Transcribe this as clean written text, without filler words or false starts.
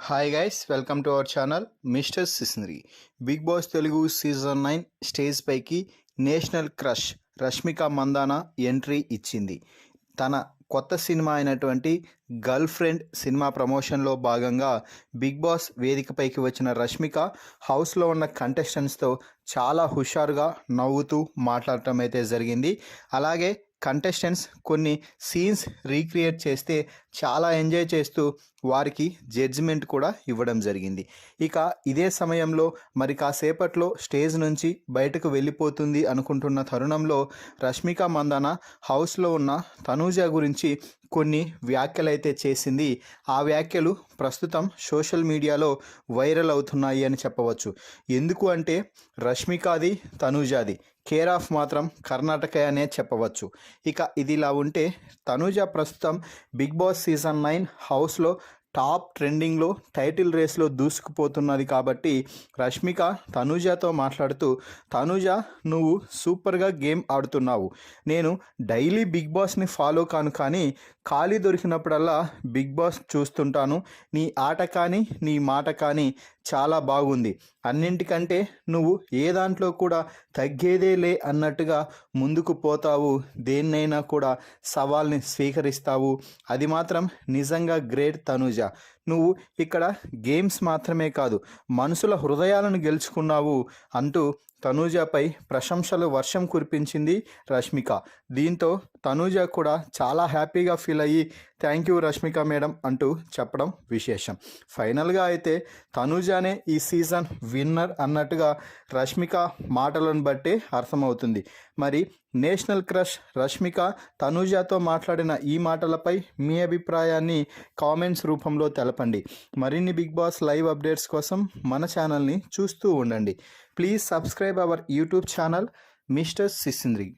Hi guys, welcome to our channel mister సిస్నరీ. Bigg Boss Telugu season 9 stage పైకి national crush Rashmika Mandanna entry ఇచ్చింది. తన కొత్త సినిమా అయినటువంటి గర్ల్ ఫ్రెండ్ సినిమా ప్రమోషన్లో భాగంగా బిగ్ బాస్ వేదికపైకి వచ్చిన రష్మిక హౌస్లో ఉన్న కంటెస్టెంట్స్తో చాలా హుషారుగా నవ్వుతూ మాట్లాడటం అయితే జరిగింది. అలాగే కంటెస్టెంట్స్ కొన్ని సీన్స్ రీక్రియేట్ చేస్తే చాలా ఎంజాయ్ చేస్తూ వారికి జడ్జిమెంట్ కూడా ఇవ్వడం జరిగింది. ఇక ఇదే సమయంలో మరి కాసేపట్లో స్టేజ్ నుంచి బయటకు వెళ్ళిపోతుంది అనుకుంటున్న తరుణంలో రష్మిక మందాన హౌస్లో ఉన్న తనూజ గురించి కొన్ని వ్యాఖ్యలు అయితే చేసింది. ఆ వ్యాఖ్యలు ప్రస్తుతం సోషల్ మీడియాలో వైరల్ అవుతున్నాయి అని చెప్పవచ్చు. ఎందుకు అంటే రష్మికాది తనూజాది కేర్ ఆఫ్ మాత్రం కర్ణాటక అనే చెప్పవచ్చు. ఇక ఇదిలా ఉంటే తనూజ ప్రస్తుతం బిగ్ బాస్ సీజన్ 9 హౌస్లో టాప్ ట్రెండింగ్లో టైటిల్ రేస్లో దూసుకుపోతున్నది. కాబట్టి రష్మిక తనూజతో మాట్లాడుతూ, తనూజ నువ్వు సూపర్గా గేమ్ ఆడుతున్నావు. నేను డైలీ బిగ్ బాస్ని ఫాలో కాను, కానీ ఖాళీ దొరికినప్పుడల్లా బిగ్ బాస్ చూస్తుంటాను. నీ ఆట కానీ నీ మాట కానీ చాలా బాగుంది. అన్నింటికంటే నువ్వు ఏ దాంట్లో కూడా తగ్గేదేలే అన్నట్టుగా ముందుకు పోతావు. దేన్నైనా కూడా సవాల్ని స్వీకరిస్తావు. అది మాత్రం నిజంగా గ్రేట్ తనూజ. నువ్వు ఇక్కడ గేమ్స్ మాత్రమే కాదు, మనుషుల హృదయాలను గెలుచుకున్నావు అంటూ తనూజపై ప్రశంసలు వర్షం కురిపించింది రష్మిక. దీంతో తనూజ కూడా చాలా హ్యాపీగా ఫీల్ అయ్యి థ్యాంక్ యూ రష్మిక మేడం అంటూ చెప్పడం విశేషం. ఫైనల్గా అయితే తనూజనే ఈ సీజన్ విన్నర్ అన్నట్టుగా రష్మిక మాటలను బట్టే అర్థమవుతుంది. మరి నేషనల్ క్రష్ రష్మిక తనూజతో మాట్లాడిన ఈ మాటలపై మీ అభిప్రాయాన్ని కామెంట్స్ రూపంలో తెలపండి. మరిన్ని బిగ్ బాస్ లైవ్ అప్డేట్స్ కోసం మన ఛానల్ని చూస్తూ ఉండండి. Please subscribe our YouTube channel mister సిసింద్రి.